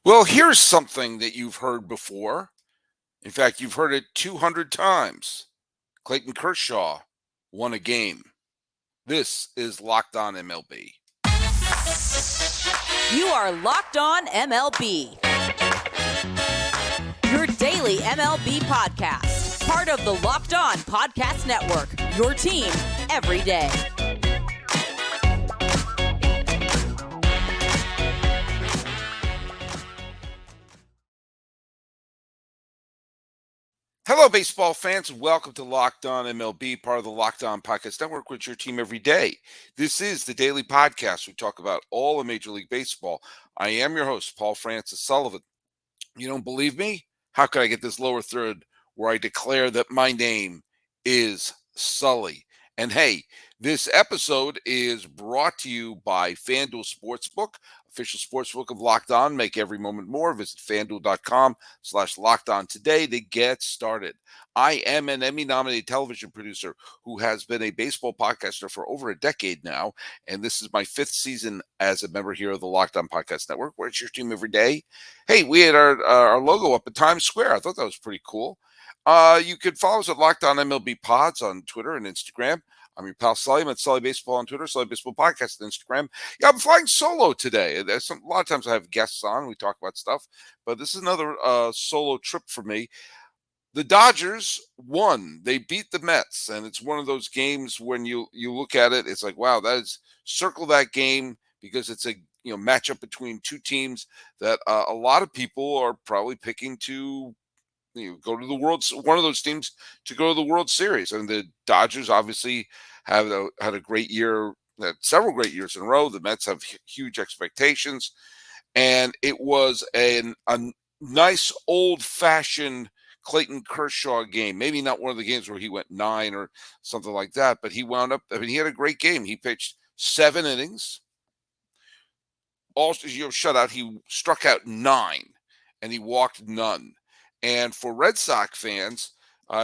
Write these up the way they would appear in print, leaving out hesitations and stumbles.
Well, here's something that you've heard before. In fact, you've heard it 200 times. Clayton Kershaw won a game. This is Locked On MLB. You are Locked On MLB, your daily MLB podcast. Part of the Locked On Podcast Network, your team every day. Hello, baseball fans, and welcome to Locked On MLB, part of the Locked On Podcast Network, with your team every day. This is the daily podcast. We talk about all of Major League Baseball. I am your host, Paul Francis Sullivan. You don't believe me? How could I get this lower third where I declare that my name is Sully? And hey, this episode is brought to you by FanDuel Sportsbook, official sportsbook of Locked On. Make every moment more. Visit FanDuel.com/Locked On today to get started. I am an Emmy-nominated television producer who has been a baseball podcaster for over a decade now, and this is my fifth season as a member here of the Locked On Podcast Network, where it's your team every day. Hey, we had our logo up at Times Square. I thought that was pretty cool. You could follow us at Locked On MLB Pods on Twitter and Instagram. I'm your pal Sully. I'm at Sully Baseball on Twitter, Sully Baseball Podcast on Instagram. Yeah, I'm flying solo today. A lot of times I have guests on. We talk about stuff, but this is another solo trip for me. The Dodgers won. They beat the Mets, and it's one of those games when you look at it, it's like, wow, circle that game because it's a matchup between two teams that a lot of people are probably picking to go to the one of those teams to go to the World Series. And the Dodgers obviously have had a great year, several great years in a row. The Mets have huge expectations, and it was a nice old-fashioned Clayton Kershaw game. Maybe not one of the games where he went 9 or something like that, but he wound up. I mean, he had a great game. He pitched 7 innings, all shutout. He struck out 9, and he walked none. And for Red Sox fans,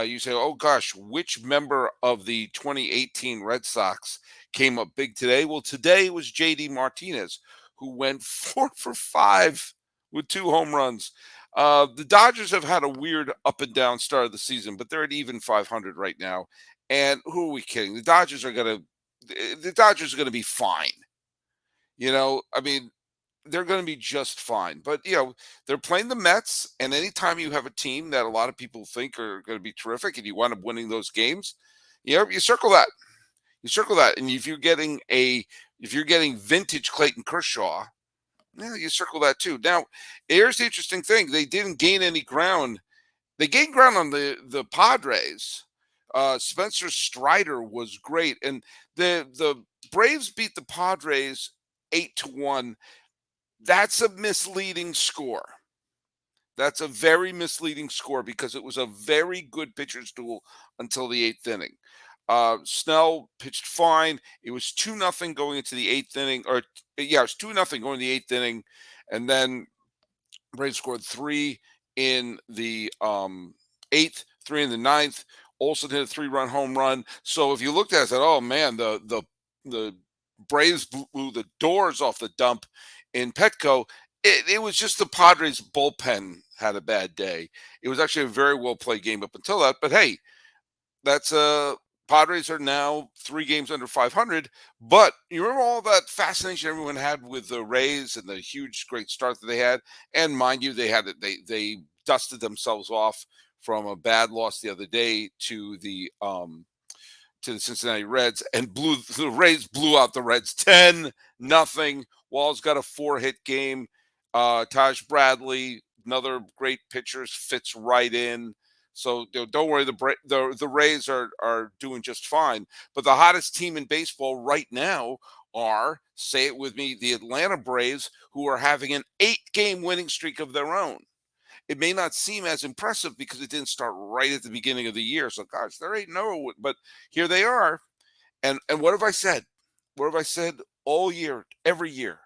you say, oh gosh, which member of the 2018 Red Sox came up big today? Well, today was JD Martinez, who went 4 for 5 with 2 home runs. The Dodgers have had a weird up and down start of the season, but they're at even 500 right now. And who are we kidding? The Dodgers are going to be fine. I mean, they're going to be just fine. But, they're playing the Mets, and anytime you have a team that a lot of people think are going to be terrific and you wind up winning those games, you circle that. You circle that. And if you're getting vintage Clayton Kershaw, you circle that too. Now, here's the interesting thing. They didn't gain any ground. They gained ground on the Padres. Spencer Strider was great. And the Braves beat the Padres 8-1. That's a misleading score. That's a very misleading score because it was a very good pitcher's duel until the 8th inning. Snell pitched fine. It was 2-0 going into the 8th inning, it was 2-0 going to the 8th inning, and then Braves scored 3 in the 8th, 3 in the 9th. Olsen hit a 3-run home run. So if you looked at it, I said, oh man, the Braves blew the doors off the dump in Petco. It was just the Padres bullpen had a bad day. It was actually a very well played game up until that. But hey, that's Padres are now 3 games under 500. But you remember all that fascination everyone had with the Rays and the huge great start that they had. And mind you, they dusted themselves off from a bad loss the other day to the Cincinnati Reds, and the Rays blew out the Reds 10-0. Wall's got a 4-hit game. Taj Bradley, another great pitcher, fits right in. So don't worry, the Rays are doing just fine. But the hottest team in baseball right now are, say it with me, the Atlanta Braves, who are having an 8-game winning streak of their own. It may not seem as impressive because it didn't start right at the beginning of the year. So, gosh, they're 8-0, but here they are. And what have I said? What have I said all year, every year?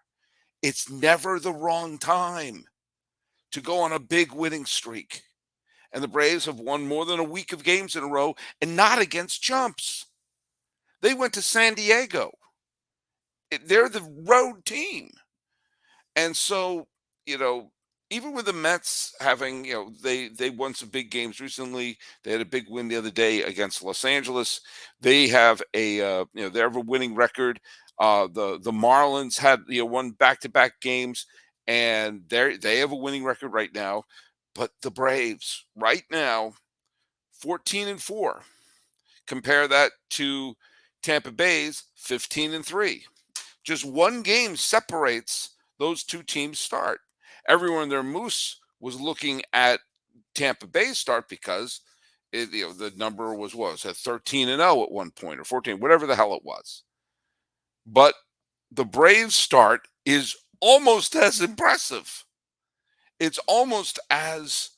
It's never the wrong time to go on a big winning streak. And the Braves have won more than a week of games in a row, and not against chumps. They went to San Diego. They're the road team. And so, even with the Mets having, they won some big games recently. They had a big win the other day against Los Angeles. They have they have a winning record. The Marlins had won back to back games, and they have a winning record right now. But the Braves right now 14-4. Compare that to Tampa Bay's 15-3. Just one game separates those two teams' start. Everyone in their moose was looking at Tampa Bay's start because the number was at 13-0 at one point, or 14, whatever the hell it was. But the Braves' start is almost as impressive. It's almost as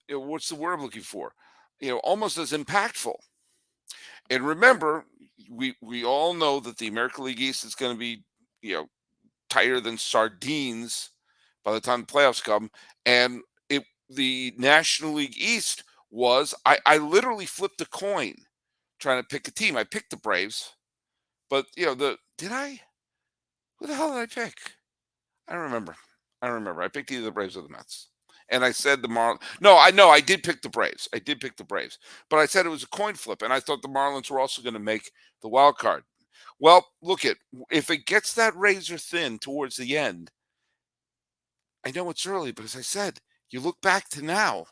what's the word I'm looking for? Almost as impactful. And remember, we all know that the American League East is going to be tighter than sardines by the time the playoffs come. And the National League East was I literally flipped a coin trying to pick a team. I picked the Braves, but did I? Who the hell did I pick? I don't remember. I don't remember. I picked either the Braves or the Mets. And I said the Marlins. No, I know I did pick the Braves. I did pick the Braves. But I said it was a coin flip, and I thought the Marlins were also going to make the wild card. Well, look if it gets that razor thin towards the end, I know it's early, but as I said, you look back to now,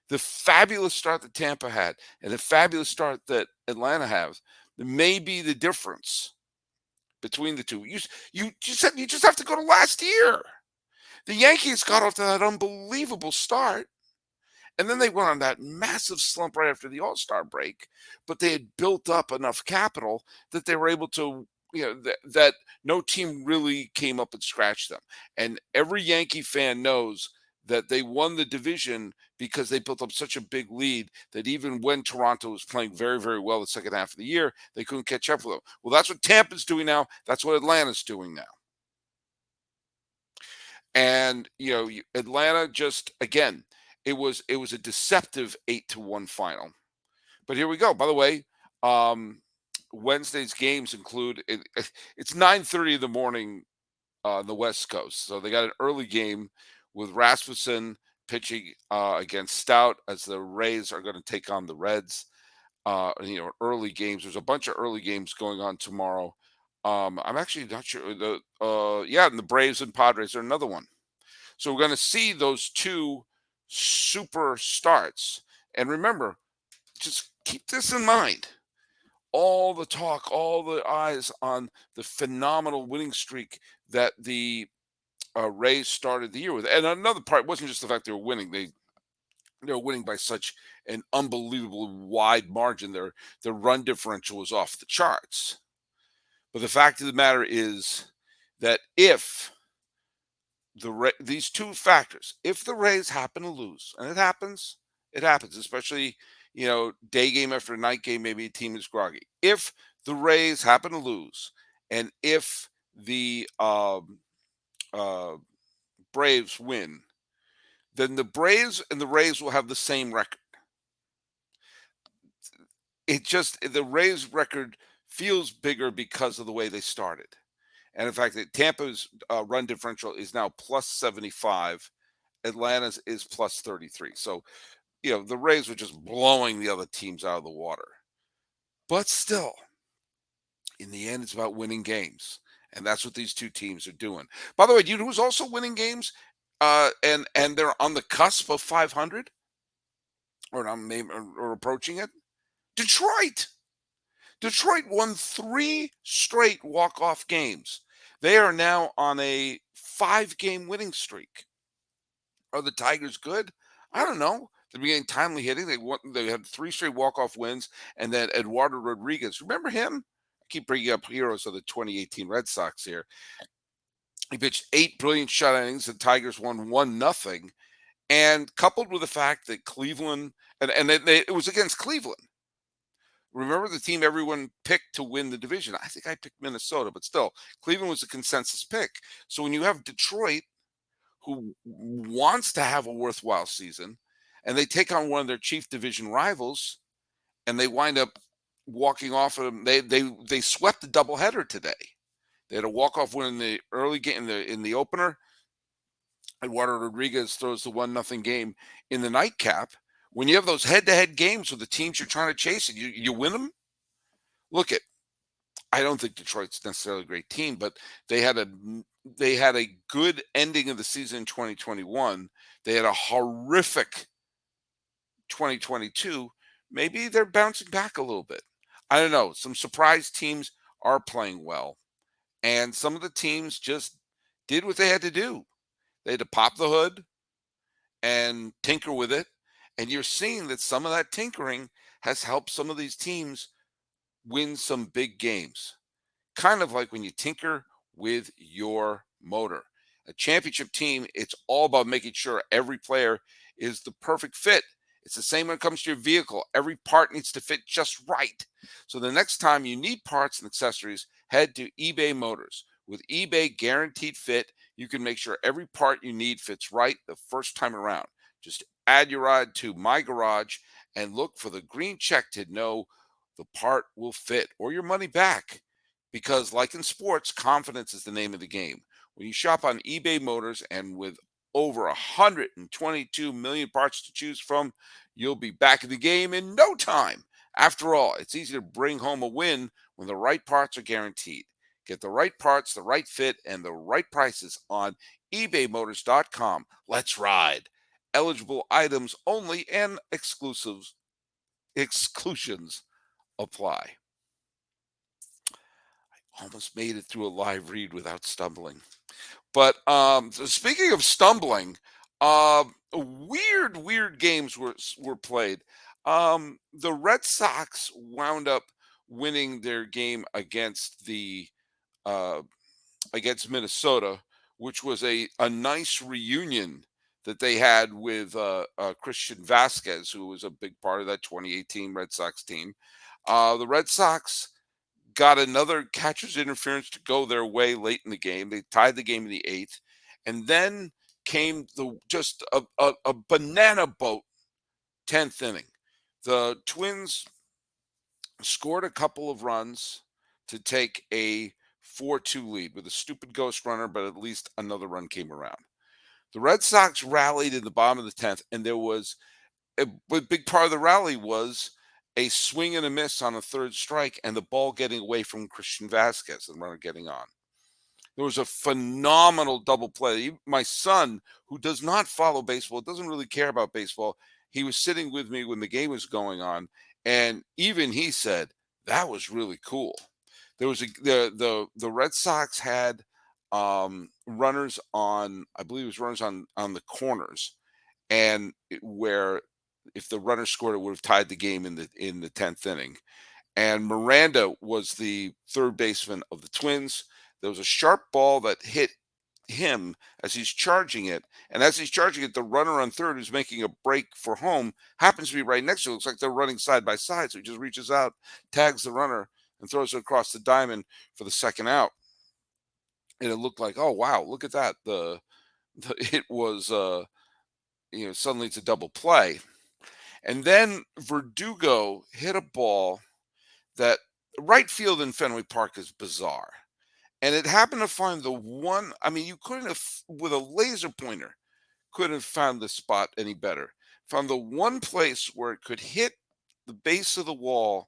the fabulous start that Tampa had and the fabulous start that Atlanta has, may be the difference between the two. You just have to go to last year. The Yankees got off to that unbelievable start, and then they went on that massive slump right after the All-Star break, but they had built up enough capital that they were able to, that no team really came up and scratched them. And every Yankee fan knows that they won the division because they built up such a big lead that even when Toronto was playing very, very well the second half of the year, they couldn't catch up with them. Well, that's what Tampa's doing now. That's what Atlanta's doing now. And Atlanta just again, it was a deceptive 8-1 final. But here we go. By the way, Wednesday's games include it's 9:30 in the morning on the West Coast, so they got an early game with Rasmussen pitching against Stout as the Rays are going to take on the Reds. Early games. There's a bunch of early games going on tomorrow. I'm actually not sure. And the Braves and Padres are another one. So we're going to see those two super starts. And remember, just keep this in mind. All the talk, all the eyes on the phenomenal winning streak that the Rays started the year with. And another part wasn't just the fact they were winning. They were winning by such an unbelievable wide margin. Their run differential was off the charts. But the fact of the matter is that if these two factors, if the Rays happen to lose, and it happens, especially, day game after night game, maybe a team is groggy. If the Rays happen to lose, and if the Braves win, then the Braves and the Rays will have the same record. The Rays record feels bigger because of the way they started. And in fact, Tampa's run differential is now plus 75. Atlanta's is plus 33. So, the Rays were just blowing the other teams out of the water. But still, in the end, it's about winning games. And that's what these two teams are doing. By the way, do you know who's also winning games? And they're on the cusp of 500? Or approaching it? Detroit. Detroit won 3 straight walk-off games. They are now on a 5-game winning streak. Are the Tigers good? I don't know. They're getting timely hitting. They had 3 straight walk-off wins, and then Eduardo Rodriguez. Remember him? I keep bringing up heroes of the 2018 Red Sox here. He pitched 8 brilliant shutout innings. The Tigers won 1-0. And coupled with the fact that Cleveland, and it was against Cleveland. Remember the team everyone picked to win the division? I think I picked Minnesota, but still, Cleveland was a consensus pick. So when you have Detroit, who wants to have a worthwhile season, and they take on one of their chief division rivals, and they wind up walking off of them. They swept the doubleheader today. They had a walk-off win in the early game in the opener, Eduardo Rodriguez throws the 1-0 game in the nightcap. When you have those head-to-head games with the teams you're trying to chase and you win them, look at I don't think Detroit's necessarily a great team, but they had a they had a good ending of the season in 2021. They had a horrific 2022. Maybe they're bouncing back a little bit. I don't know. Some surprise teams are playing well, and some of the teams just did what they had to do. They had to pop the hood and tinker with it. And you're seeing that some of that tinkering has helped some of these teams win some big games. Kind of like when you tinker with your motor. A championship team, it's all about making sure every player is the perfect fit. It's the same when it comes to your vehicle. Every part needs to fit just right. So the next time you need parts and accessories, head to eBay Motors. With eBay Guaranteed Fit, you can make sure every part you need fits right the first time around. Just add your ride to My Garage and look for the green check to know the part will fit or your money back. Because, like in sports, confidence is the name of the game. When you shop on eBay Motors and with over 122 million parts to choose from, you'll be back in the game in no time. After all, it's easy to bring home a win when the right parts are guaranteed. Get the right parts, the right fit, and the right prices on ebaymotors.com. Let's ride. Eligible items only and exclusions apply. Almost made it through a live read without stumbling. But so speaking of stumbling, weird games were played. The Red Sox wound up winning their game uh, against Minnesota, which was a nice reunion that they had with Christian Vasquez, who was a big part of that 2018 Red Sox team. The Red Sox got another catcher's interference to go their way late in the game. They tied the game in the eighth, and then came just a banana boat 10th inning. The Twins scored a couple of runs to take a 4-2 lead with a stupid ghost runner, but at least another run came around. The Red Sox rallied in the bottom of the 10th, and there was a big part of the rally was a swing and a miss on a third strike and the ball getting away from Christian Vasquez, the runner getting on. There was a phenomenal double play. My son, who does not follow baseball, doesn't really care about baseball, he was sitting with me when the game was going on, and even he said that was really cool. There was the Red Sox had runners on, I believe it was runners on the corners, and where if the runner scored, it would have tied the game in the 10th inning. And Miranda was the third baseman of the Twins. There was a sharp ball that hit him as he's charging it. And as he's charging it, the runner on third, who's making a break for home, happens to be right next to it. Looks like they're running side by side. So he just reaches out, tags the runner, and throws it across the diamond for the second out. And it looked like, oh wow, look at that. It was suddenly it's a double play. And then Verdugo hit a ball that right field in Fenway Park is bizarre. And it happened to find the one, I mean, you couldn't have, with a laser pointer, couldn't have found the spot any better. Found the one place where it could hit the base of the wall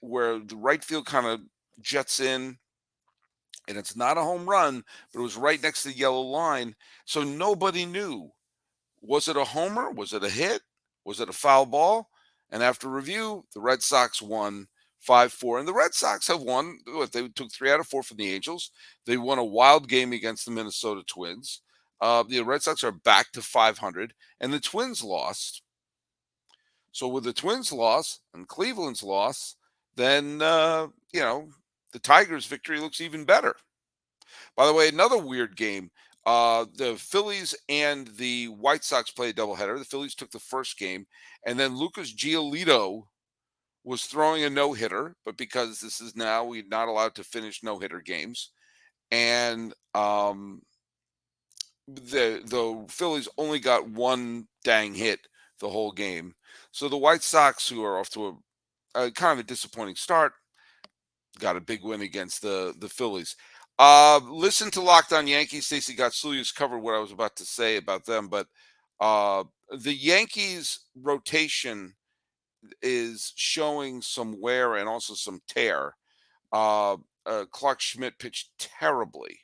where the right field kind of jets in. And it's not a home run, but it was right next to the yellow line. So nobody knew. Was it a homer? Was it a hit? Was it a foul ball? And after review, the Red Sox won 5-4. And the Red Sox have won. They took 3 out of 4 from the Angels. They won a wild game against the Minnesota Twins. The Red Sox are back to 500, and the Twins lost. So with the Twins loss and Cleveland's loss, then the Tigers' victory looks even better. By the way, another weird game. The Phillies and the White Sox played a doubleheader. The Phillies took the first game, and then Lucas Giolito was throwing a no hitter, but because this is now we're not allowed to finish no hitter games, and the Phillies only got one dang hit the whole game. So the White Sox, who are off to a kind of a disappointing start, got a big win against the Phillies. Listen to Locked On Yankees. Stacey Gotsulia's covered what I was about to say about them, but uh, the Yankees rotation is showing some wear and also some tear. Uh, Clark Schmidt pitched terribly.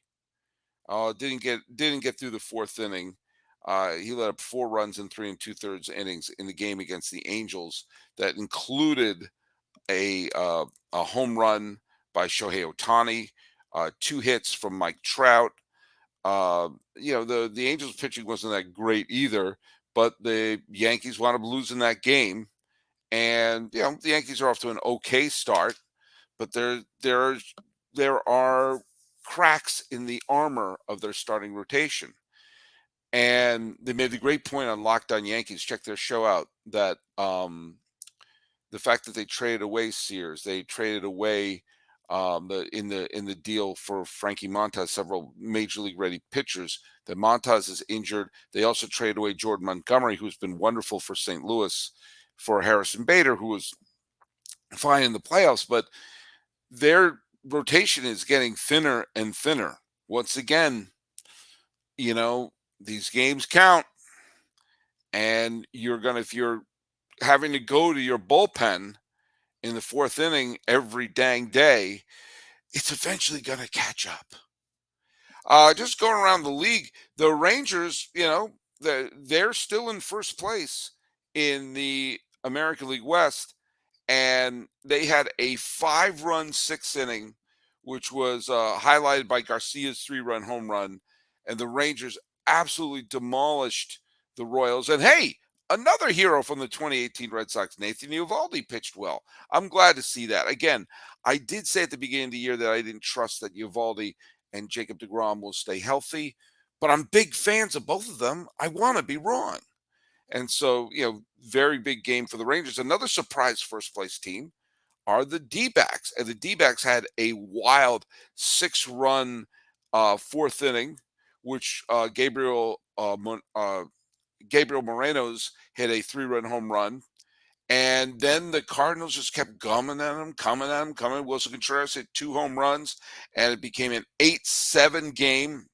Didn't get through the fourth inning. He let up 4 runs in 3 2/3 innings in the game against the Angels. That included a home run by Shohei Ohtani, 2 hits from Mike Trout. The Angels pitching wasn't that great either, but the Yankees wound up losing that game. And the Yankees are off to an okay start, but there are cracks in the armor of their starting rotation. And they made the great point on Locked On Yankees. Check their show out. That the fact that they traded away Sears, they traded away in the deal for Frankie Montas, several major league ready pitchers. That Montas is injured. They also traded away Jordan Montgomery, who's been wonderful for St. Louis, for Harrison Bader, who was fine in the playoffs, but their rotation is getting thinner and thinner. Once again, these games count, and if you're having to go to your bullpen in the fourth inning every dang day, it's eventually going to catch up. Just going around the league, the Rangers, they're still in first place in the American League West, and they had a 5-run 6th inning, which was highlighted by Garcia's 3-run home run, and the Rangers absolutely demolished the Royals. And hey, another hero from the 2018 Red Sox, Nathan Eovaldi, pitched well. I'm glad to see that. Again, I did say at the beginning of the year that I didn't trust that Eovaldi and Jacob deGrom will stay healthy, but I'm big fans of both of them. I want to be wrong. And so, very big game for the Rangers. Another surprise first place team are the D-backs. And the D-backs had a wild 6-run fourth inning, which Gabriel Moreno's hit a 3-run home run. And then the Cardinals just kept coming at him. Wilson Contreras hit 2 home runs, and it became an 8-7 game.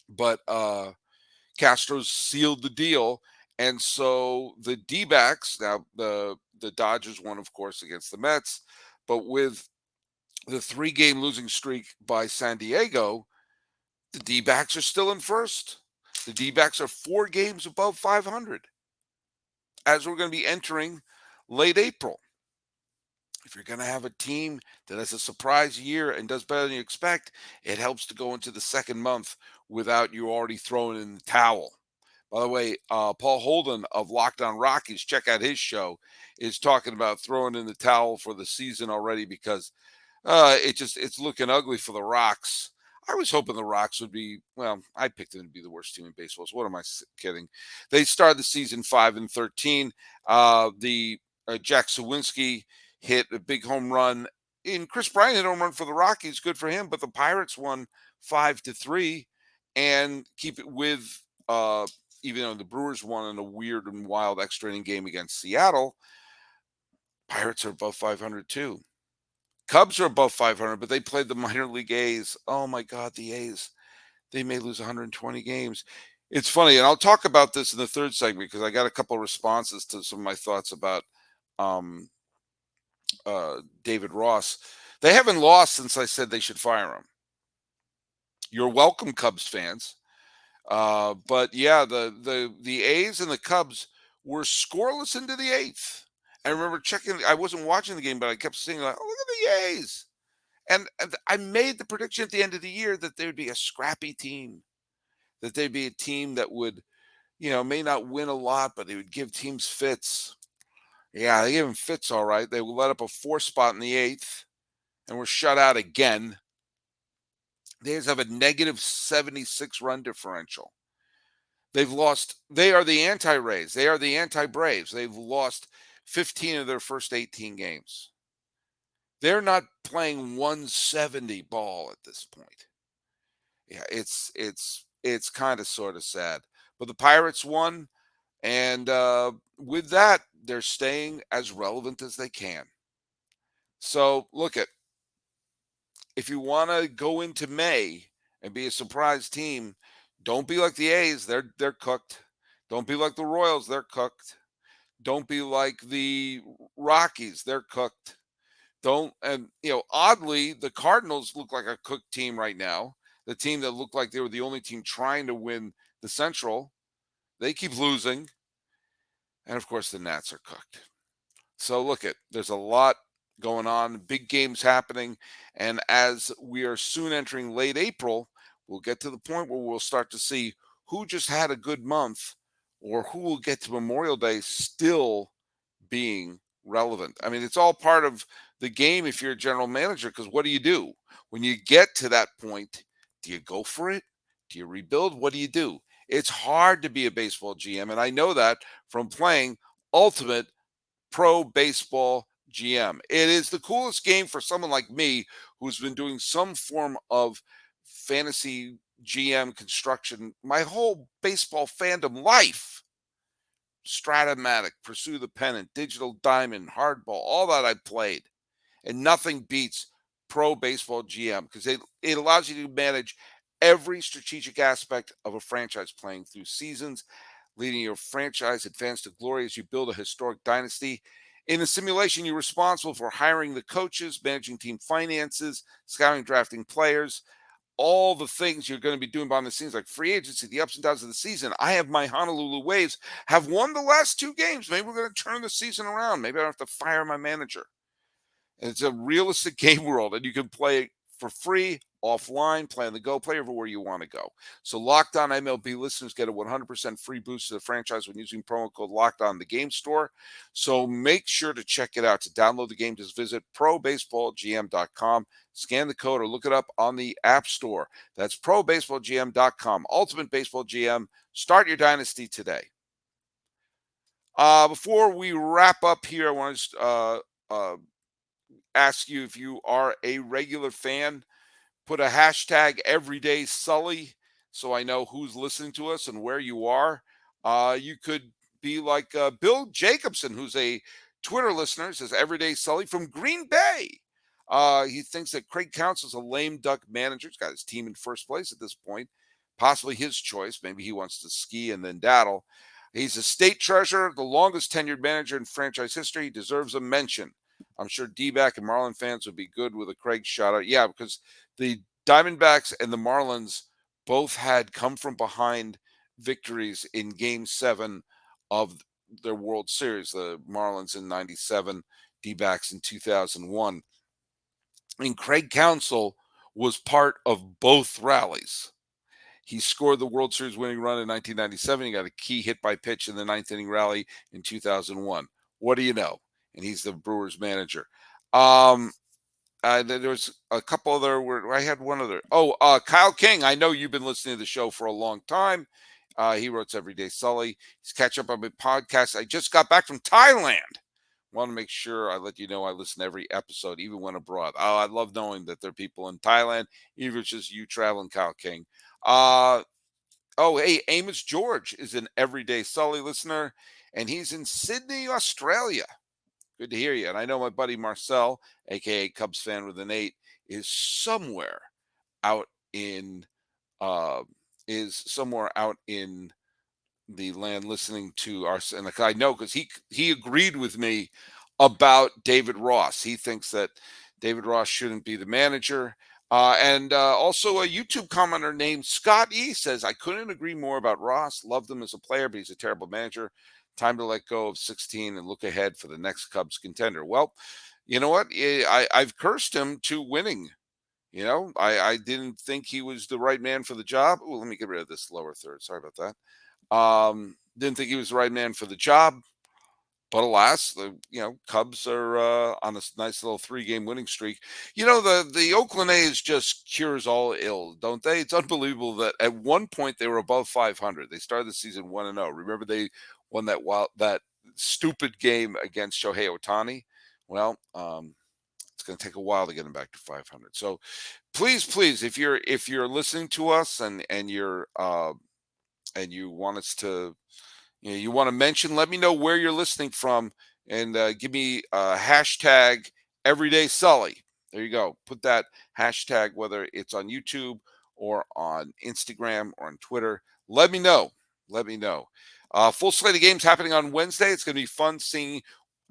But Castro sealed the deal. And so the D-backs, now the Dodgers won, of course, against the Mets, but with the 3-game losing streak by San Diego, the D-backs are still in first. The D-backs are 4 games above 500 as we're going to be entering late April. If you're going to have a team that has a surprise year and does better than you expect, it helps to go into the second month without you already throwing in the towel. By the way, Paul Holden of Locked On Rockies, check out his show, is talking about throwing in the towel for the season already because it's looking ugly for the Rocks. I was hoping the Rocks would be, well, I picked them to be the worst team in baseball. So what am I kidding? They started the season 5-13. Jack Sawinski hit a big home run. And Chris Bryant hit a home run for the Rockies. Good for him. But the Pirates won 5-3 and keep it with even though the Brewers won in a weird and wild extra inning game against Seattle, Pirates are above 500 too. Cubs are above 500, but they played the minor league A's. Oh my God, the A's. They may lose 120 games. It's funny, and I'll talk about this in the third segment because I got a couple of responses to some of my thoughts about David Ross. They haven't lost since I said they should fire him. You're welcome, Cubs fans. But yeah, the A's and the Cubs were scoreless into the 8th. I remember checking. I wasn't watching the game, but I kept seeing like, "Oh, look at the A's!" And I made the prediction at the end of the year that there would be a scrappy team, that there'd be a team that would, may not win a lot, but they would give teams fits. Yeah, they gave them fits, all right. They let up a 4 spot in the 8th, and were shut out again. They have a negative 76 run differential. They've lost. They are the anti-Rays. They are the anti-Braves. They've lost 15 of their first 18 games. They're not playing 170 ball at this point. Yeah, it's kind of sort of sad. But the Pirates won, and with that, they're staying as relevant as they can. So look at if you want to go into May and be a surprise team, don't be like the A's. They're cooked. Don't be like the Royals. They're cooked. Don't be like the Rockies. They're cooked. Don't and oddly, the Cardinals look like a cooked team right now. The team that looked like they were the only team trying to win the Central, they keep losing, and of course the Nats are cooked. So look at there's a lot going on, big games happening, and as we are soon entering late April, we'll get to the point where we'll start to see who just had a good month or who will get to Memorial Day still being relevant. I mean, it's all part of the game if you're a general manager because what do? When you get to that point, do you go for it? Do you rebuild? What do you do? It's hard to be a baseball GM, and I know that from playing Ultimate Pro Baseball GM. It is the coolest game for someone like me who's been doing some form of fantasy GM construction my whole baseball fandom life. Stratomatic, Pursue the Pennant, Digital Diamond, Hardball, all that I played. And nothing beats Pro Baseball GM because it allows you to manage every strategic aspect of a franchise playing through seasons, leading your franchise advance to glory as you build a historic dynasty. In the simulation, you're responsible for hiring the coaches, managing team finances, scouting, drafting players, all the things you're going to be doing behind the scenes, like free agency, the ups and downs of the season. I have my Honolulu Waves have won the last 2 games. Maybe we're going to turn the season around. Maybe I don't have to fire my manager. And it's a realistic game world, and you can play for free, offline, play on the go, play everywhere you want to go. So Locked On MLB listeners get a 100% free boost to the franchise when using promo code Locked On in the game store. So make sure to check it out. To download the game, just visit probaseballgm.com, scan the code, or look it up on the App Store. That's probaseballgm.com. Ultimate Baseball GM. Start your dynasty today. Before we wrap up here, I want to ask you if you are a regular fan. Put a hashtag everyday Sully so I know who's listening to us and where you are. You could be like Bill Jacobson, who's a Twitter listener, says everyday Sully from Green Bay. He thinks that Craig Counsell is a lame duck manager. He's got his team in first place at this point. Possibly his choice. Maybe he wants to ski and then daddle. He's a state treasurer, the longest tenured manager in franchise history. He deserves a mention. I'm sure D-back and Marlin fans would be good with a Craig shout out. Yeah, because the Diamondbacks and the Marlins both had come from behind victories in Game 7 of their World Series. The Marlins in 97, D-backs in 2001. And Craig Counsell was part of both rallies. He scored the World Series winning run in 1997. He got a key hit by pitch in the ninth inning rally in 2001. What do you know? And he's the Brewers manager. There was a couple other where I had one other. Kyle King. I know you've been listening to the show for a long time. He wrote Everyday Sully. He's catch up on my podcast. I just got back from Thailand. Want to make sure I let you know I listen to every episode, even when abroad. Oh, I love knowing that there are people in Thailand, even if it's just you traveling, Kyle King. Hey, Amos George is an Everyday Sully listener, and he's in Sydney, Australia. Good to hear you. And I know my buddy Marcel, aka Cubs fan with an 8, is somewhere out in the land listening to our, and I know because he agreed with me about David Ross. He thinks that David Ross shouldn't be the manager. And also a YouTube commenter named Scott E says, I couldn't agree more about Ross. Loved him as a player, but he's a terrible manager. Time to let go of 16 and look ahead for the next Cubs contender. Well, you know what? I've cursed him to winning. I didn't think he was the right man for the job. Oh, let me get rid of this lower third. Sorry about that. Didn't think he was the right man for the job. But alas, the Cubs are on a nice little 3-game winning streak. The Oakland A's just cures all ill, don't they? It's unbelievable that at one point they were above 500. They started the season 1-0. Remember they won that stupid game against Shohei Ohtani. Well, it's going to take a while to get them back to 500. So please, if you're listening to us and you're and you want us to. You want to mention, let me know where you're listening from and give me hashtag Everyday Sully. There you go. Put that hashtag, whether it's on YouTube or on Instagram or on Twitter. Let me know. Let me know. Full slate of games happening on Wednesday. It's going to be fun seeing.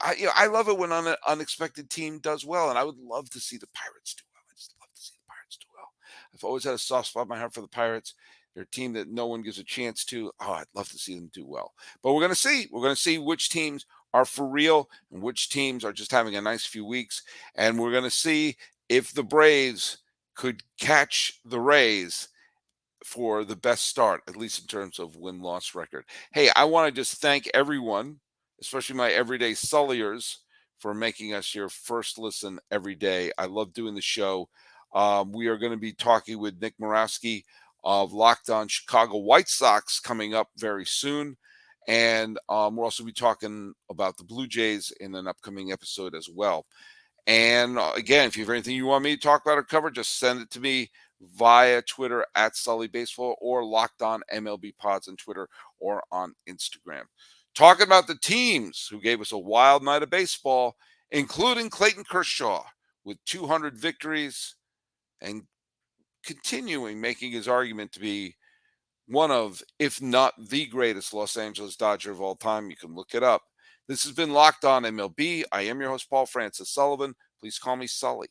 I love it when an unexpected team does well, and I would love to see the Pirates do well. I just love to see the Pirates do well. I've always had a soft spot in my heart for the Pirates. They're a team that no one gives a chance to. Oh, I'd love to see them do well. But we're going to see. We're going to see which teams are for real and which teams are just having a nice few weeks. And we're going to see if the Braves could catch the Rays for the best start, at least in terms of win-loss record. Hey, I want to just thank everyone, especially my everyday Sulliers, for making us your first listen every day. I love doing the show. We are going to be talking with Nick Morawski of Locked On Chicago White Sox coming up very soon. And we'll also be talking about the Blue Jays in an upcoming episode as well. And again, if you have anything you want me to talk about or cover, just send it to me via Twitter at Sully Baseball or Locked On MLB Pods on Twitter or on Instagram. Talking about the teams who gave us a wild night of baseball, including Clayton Kershaw with 200 victories and continuing making his argument to be one of, if not the greatest Los Angeles Dodger of all time. You can look it up. This has been Locked On MLB. I am your host, Paul Francis Sullivan. Please call me Sully.